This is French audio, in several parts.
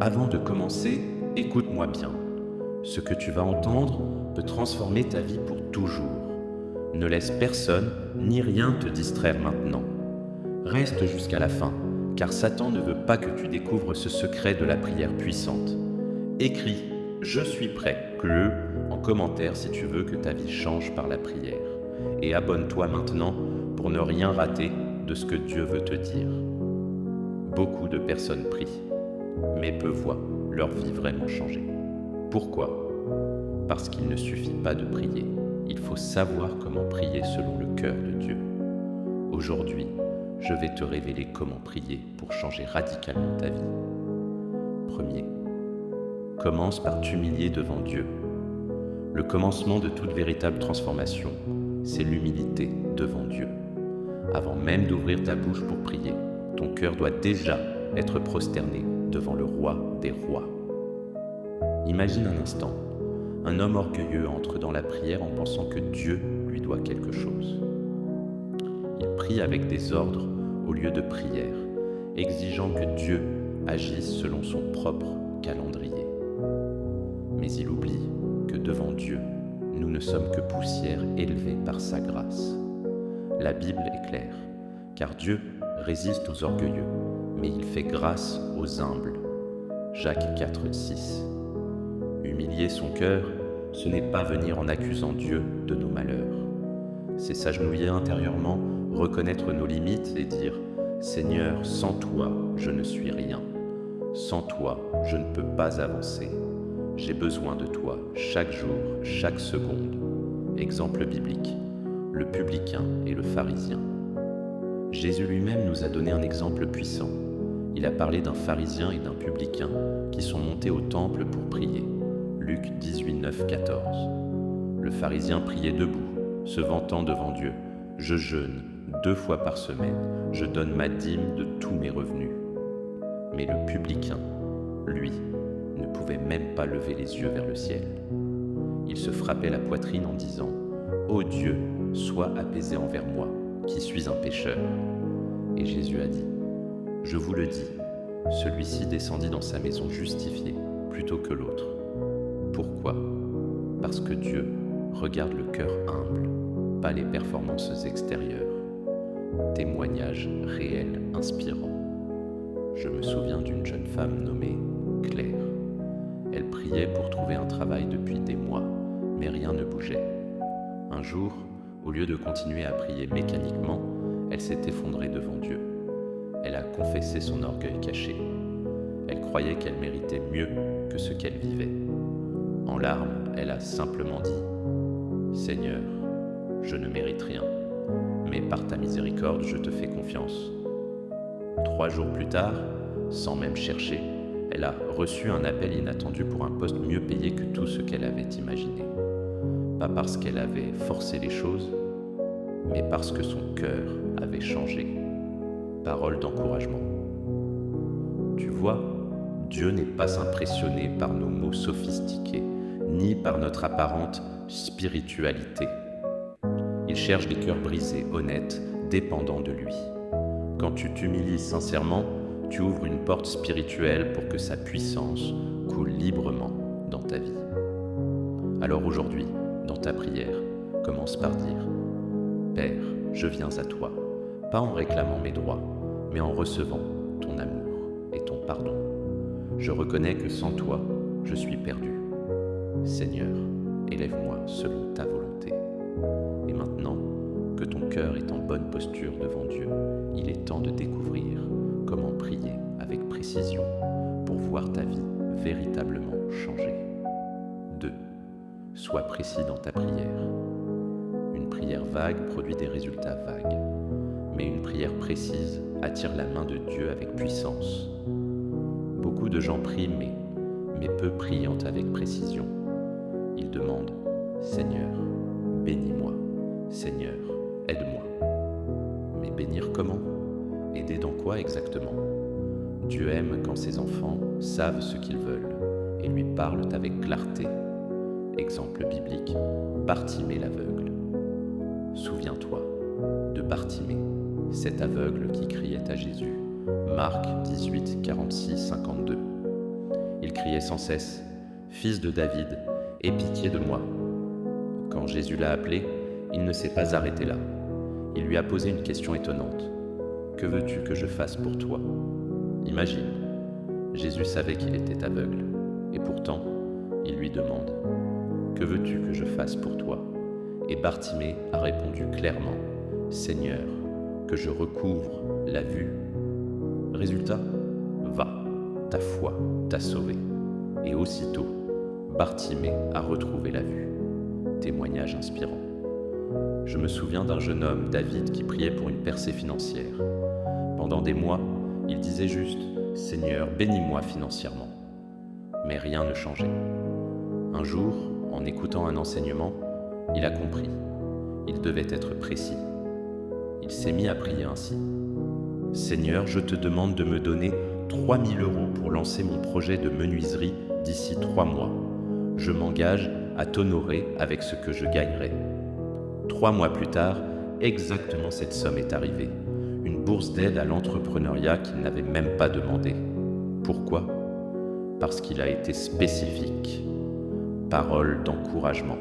Avant de commencer, écoute-moi bien. Ce que tu vas entendre peut transformer ta vie pour toujours. Ne laisse personne ni rien te distraire maintenant. Reste jusqu'à la fin, car Satan ne veut pas que tu découvres ce secret de la prière puissante. Écris « Je suis prêt » en commentaire si tu veux que ta vie change par la prière. Et abonne-toi maintenant pour ne rien rater de ce que Dieu veut te dire. Beaucoup de personnes prient, mais peu voient leur vie vraiment changer. Pourquoi ? Parce qu'il ne suffit pas de prier, il faut savoir comment prier selon le cœur de Dieu. Aujourd'hui, je vais te révéler comment prier pour changer radicalement ta vie. Premier, commence par t'humilier devant Dieu. Le commencement de toute véritable transformation, c'est l'humilité devant Dieu. Avant même d'ouvrir ta bouche pour prier, ton cœur doit déjà être prosterné devant le roi des rois. Imagine un instant, un homme orgueilleux entre dans la prière en pensant que Dieu lui doit quelque chose. Il prie avec des ordres au lieu de prière, exigeant que Dieu agisse selon son propre calendrier. Mais il oublie que devant Dieu, nous ne sommes que poussière élevée par sa grâce. La Bible est claire, car Dieu résiste aux orgueilleux, mais il fait grâce aux humbles. Jacques 4,6. Humilier son cœur, ce n'est pas venir en accusant Dieu de nos malheurs. C'est s'agenouiller intérieurement, reconnaître nos limites et dire « Seigneur, sans toi, je ne suis rien. Sans toi, je ne peux pas avancer. J'ai besoin de toi chaque jour, chaque seconde. » Exemple biblique, le publicain et le pharisien. Jésus lui-même nous a donné un exemple puissant. Il a parlé d'un pharisien et d'un publicain qui sont montés au temple pour prier. Luc 18, 9, 14. Le pharisien priait debout, se vantant devant Dieu. « Je jeûne 2 fois par semaine, je donne ma dîme de tous mes revenus. » Mais le publicain, lui, ne pouvait même pas lever les yeux vers le ciel. Il se frappait la poitrine en disant « Ô Dieu, sois apaisé envers moi, qui suis un pécheur. » Et Jésus a dit « Je vous le dis, celui-ci descendit dans sa maison justifié plutôt que l'autre. » Pourquoi ? Parce que Dieu regarde le cœur humble, pas les performances extérieures. Témoignage réel, inspirant. Je me souviens d'une jeune femme nommée Claire. Elle priait pour trouver un travail depuis des mois, mais rien ne bougeait. Un jour, au lieu de continuer à prier mécaniquement, elle s'est effondrée devant Dieu. Elle a confessé son orgueil caché. Elle croyait qu'elle méritait mieux que ce qu'elle vivait. En larmes, elle a simplement dit « Seigneur, je ne mérite rien, mais par ta miséricorde, je te fais confiance. » 3 jours plus tard, sans même chercher, elle a reçu un appel inattendu pour un poste mieux payé que tout ce qu'elle avait imaginé. Pas parce qu'elle avait forcé les choses, mais parce que son cœur avait changé. Parole d'encouragement. Tu vois, Dieu n'est pas impressionné par nos mots sophistiqués, ni par notre apparente spiritualité. Il cherche des cœurs brisés, honnêtes, dépendants de lui. Quand tu t'humilies sincèrement, tu ouvres une porte spirituelle pour que sa puissance coule librement dans ta vie. Alors aujourd'hui, dans ta prière, commence par dire « Père, je viens à toi, pas en réclamant mes droits, mais en recevant ton amour et ton pardon. Je reconnais que sans toi, je suis perdu. Seigneur, élève-moi selon ta volonté. » Et maintenant, que ton cœur est en bonne posture devant Dieu, il est temps de découvrir comment prier avec précision pour voir ta vie véritablement changer. 2. Sois précis dans ta prière. Une prière vague produit des résultats vagues, mais une prière précise attire la main de Dieu avec puissance. Beaucoup de gens prient, mais peu prient avec précision. Ils demandent « Seigneur, bénis-moi. Seigneur, aide-moi. » Mais bénir comment ? Aider dans quoi exactement ? Dieu aime quand ses enfants savent ce qu'ils veulent et lui parlent avec clarté. Exemple biblique, Bartimée l'aveugle. Souviens-toi de Bartimée, cet aveugle qui criait à Jésus. Marc 18, 46, 52. criait sans cesse, « Fils de David, aie pitié de moi !» Quand Jésus l'a appelé, il ne s'est pas arrêté là. Il lui a posé une question étonnante. « Que veux-tu que je fasse pour toi ?» Imagine, Jésus savait qu'il était aveugle, et pourtant, il lui demande « Que veux-tu que je fasse pour toi ?» Et Bartimée a répondu clairement « Seigneur, que je recouvre la vue. » Résultat, va, ta foi t'a sauvé. Et aussitôt, Bartimée a retrouvé la vue. Témoignage inspirant. Je me souviens d'un jeune homme, David, qui priait pour une percée financière. Pendant des mois, il disait juste « Seigneur, bénis-moi financièrement ». Mais rien ne changeait. Un jour, en écoutant un enseignement, il a compris. Il devait être précis. Il s'est mis à prier ainsi. « Seigneur, je te demande de me donner 3 000 € pour lancer mon projet de menuiserie d'ici 3 mois. Je m'engage à t'honorer avec ce que je gagnerai. » 3 mois plus tard, exactement cette somme est arrivée. Une bourse d'aide à l'entrepreneuriat qu'il n'avait même pas demandé. Pourquoi ? Parce qu'il a été spécifique. Parole d'encouragement.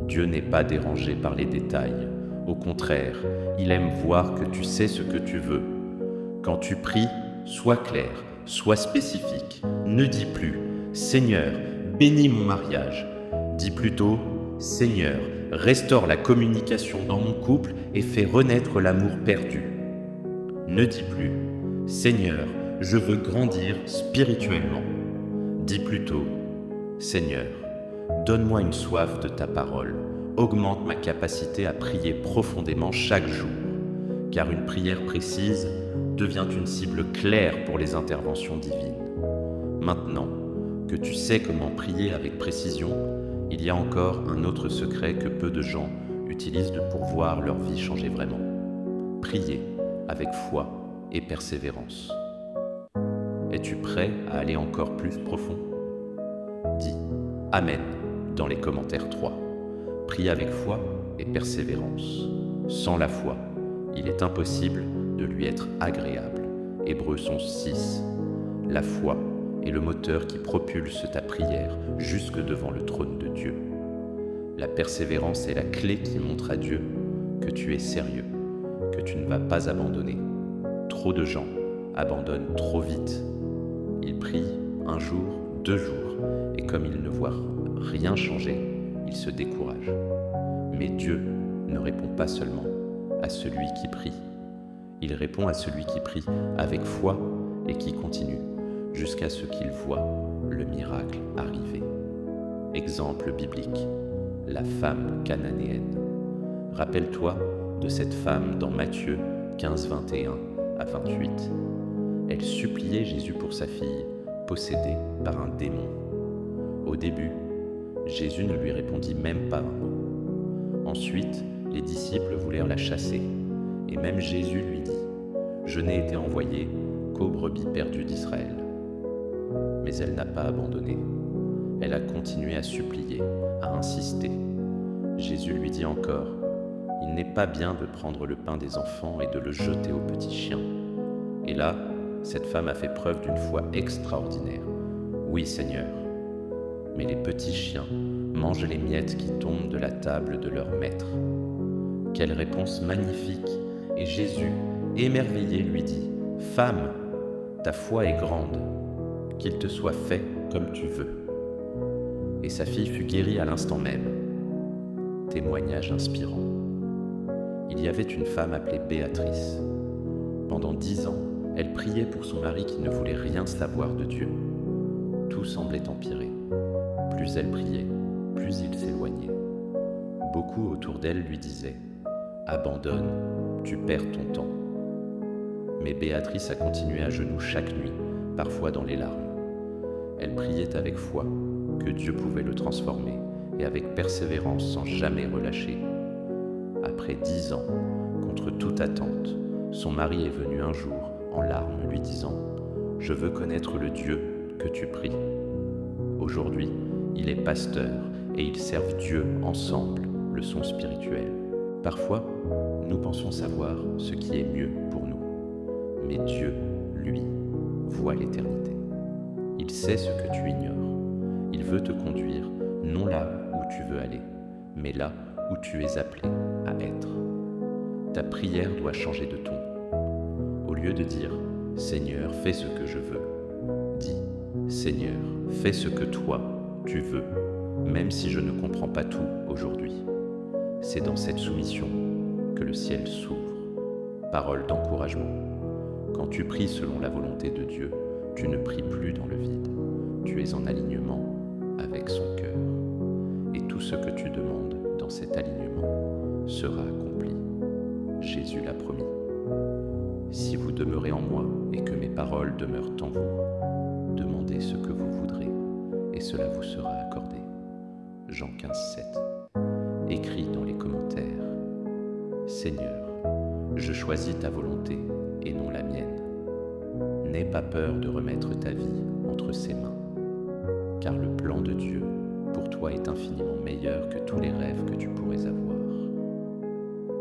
Dieu n'est pas dérangé par les détails. Au contraire, il aime voir que tu sais ce que tu veux. Quand tu pries, sois clair, sois spécifique. Ne dis plus « Seigneur, bénis mon mariage ». Dis plutôt « Seigneur, restaure la communication dans mon couple et fais renaître l'amour perdu ». Ne dis plus « Seigneur, je veux grandir spirituellement ». Dis plutôt « Seigneur, donne-moi une soif de ta parole, augmente ma capacité à prier profondément chaque jour, car une prière précise devient une cible claire pour les interventions divines. Maintenant que tu sais comment prier avec précision, il y a encore un autre secret que peu de gens utilisent pour voir leur vie changer vraiment. Prier avec foi et persévérance. Es-tu prêt à aller encore plus profond ? Dis « Amen » dans les commentaires 3. Prie avec foi et persévérance. Sans la foi, il est impossible de lui être agréable. Hébreux 11:6. La foi est le moteur qui propulse ta prière jusque devant le trône de Dieu. La persévérance est la clé qui montre à Dieu que tu es sérieux, que tu ne vas pas abandonner. Trop de gens abandonnent trop vite. Ils prient 1 jour, 2 jours, et comme ils ne voient rien changer, ils se découragent. Mais Dieu ne répond pas seulement à celui qui prie. Il répond à celui qui prie avec foi et qui continue jusqu'à ce qu'il voit le miracle arriver. Exemple biblique, la femme cananéenne. Rappelle-toi de cette femme dans Matthieu 15, 21 à 28. Elle suppliait Jésus pour sa fille, possédée par un démon. Au début, Jésus ne lui répondit même pas un mot. Ensuite, les disciples voulèrent la chasser, et même Jésus lui dit « Je n'ai été envoyé qu'aux brebis perdues d'Israël. » Mais elle n'a pas abandonné. Elle a continué à supplier, à insister. Jésus lui dit encore « Il n'est pas bien de prendre le pain des enfants et de le jeter aux petits chiens. » Et là, cette femme a fait preuve d'une foi extraordinaire. « Oui, Seigneur. » Mais les petits chiens mangent les miettes qui tombent de la table de leur maître. Quelle réponse magnifique! Et Jésus, émerveillé, lui dit « Femme, ta foi est grande, qu'il te soit fait comme tu veux. » Et sa fille fut guérie à l'instant même. Témoignage inspirant. Il y avait une femme appelée Béatrice. Pendant 10 ans, elle priait pour son mari qui ne voulait rien savoir de Dieu. Tout semblait empirer. Plus elle priait, plus il s'éloignait. Beaucoup autour d'elle lui disaient « Abandonne, tu perds ton temps. » Mais Béatrice a continué à genoux chaque nuit, parfois dans les larmes. Elle priait avec foi que Dieu pouvait le transformer et avec persévérance sans jamais relâcher. Après 10 ans, contre toute attente, son mari est venu un jour en larmes lui disant « Je veux connaître le Dieu que tu pries. » Aujourd'hui, il est pasteur et ils servent Dieu ensemble, le son spirituel. Parfois, nous pensons savoir ce qui est mieux pour nous. Mais Dieu, lui, voit l'éternité. Il sait ce que tu ignores. Il veut te conduire, non là où tu veux aller, mais là où tu es appelé à être. Ta prière doit changer de ton. Au lieu de dire « Seigneur, fais ce que je veux », dis « Seigneur, fais ce que toi, tu veux, même si je ne comprends pas tout aujourd'hui. » C'est dans cette soumission que le ciel s'ouvre. Parole d'encouragement. Quand tu pries selon la volonté de Dieu, tu ne pries plus dans le vide. Tu es en alignement avec son cœur. Et tout ce que tu demandes dans cet alignement sera accompli. Jésus l'a promis. Si vous demeurez en moi et que mes paroles demeurent en vous, demandez ce que vous voudrez et cela vous sera accordé. Jean 15, 7. Écris dans les commentaires. Seigneur, je choisis ta volonté et non la mienne. N'aie pas peur de remettre ta vie entre ses mains, car le plan de Dieu pour toi est infiniment meilleur que tous les rêves que tu pourrais avoir.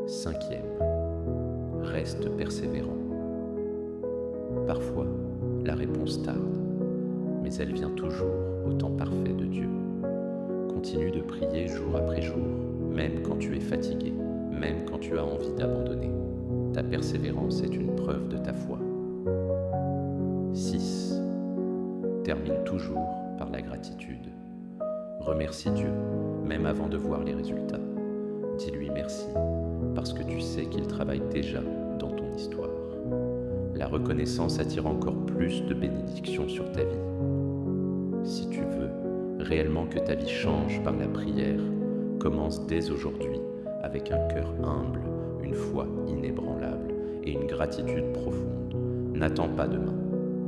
5e, reste persévérant. Parfois, la réponse tarde, mais elle vient toujours au temps parfait de Dieu. Continue de prier jour après jour, même quand tu es fatigué, même quand tu as envie d'abandonner. Ta persévérance est une preuve de ta foi. 6. Termine toujours par la gratitude. Remercie Dieu, même avant de voir les résultats. Dis-lui merci, parce que tu sais qu'il travaille déjà dans ton histoire. La reconnaissance attire encore plus de bénédictions sur ta vie. Si tu veux réellement que ta vie change par la prière, commence dès aujourd'hui avec un cœur humble, une foi inébranlable et une gratitude profonde. N'attends pas demain.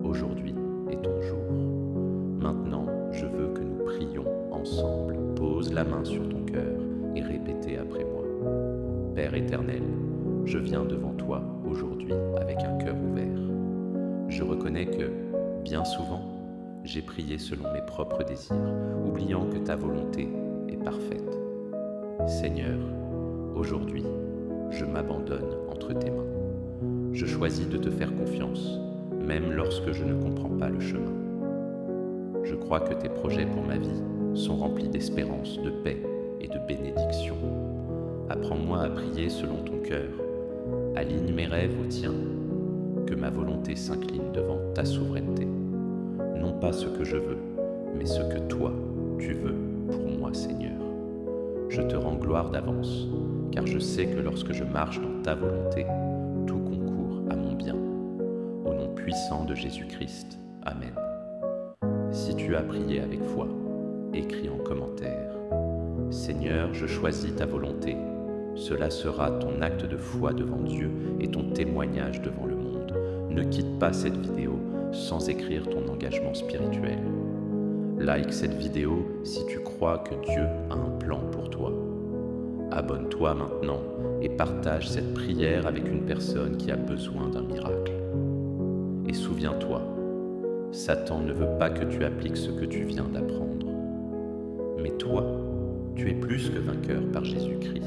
Aujourd'hui est ton jour. Maintenant, je veux que nous prions ensemble. Pose la main sur ton cœur et répétez après moi. Père éternel, je viens devant toi aujourd'hui avec un cœur ouvert. Je reconnais que, bien souvent, j'ai prié selon mes propres désirs, oubliant que ta volonté est parfaite. Seigneur, aujourd'hui, je m'abandonne entre tes mains. Je choisis de te faire confiance, même lorsque je ne comprends pas le chemin. Je crois que tes projets pour ma vie sont remplis d'espérance, de paix et de bénédiction. Apprends-moi à prier selon ton cœur. Aligne mes rêves aux tiens. Que ma volonté s'incline devant ta souveraineté. Non pas ce que je veux, mais ce que toi, tu veux pour moi, Seigneur. Je te rends gloire d'avance, car je sais que lorsque je marche dans ta volonté, tout concourt à mon bien. Au nom puissant de Jésus-Christ. Amen. Si tu as prié avec foi, écris en commentaire. Seigneur, je choisis ta volonté. Cela sera ton acte de foi devant Dieu et ton témoignage devant le monde. Ne quitte pas cette vidéo sans écrire ton engagement spirituel. Like cette vidéo si tu crois que Dieu a un plan pour toi. Abonne-toi maintenant et partage cette prière avec une personne qui a besoin d'un miracle. Et souviens-toi, Satan ne veut pas que tu appliques ce que tu viens d'apprendre. Mais toi, tu es plus que vainqueur par Jésus-Christ.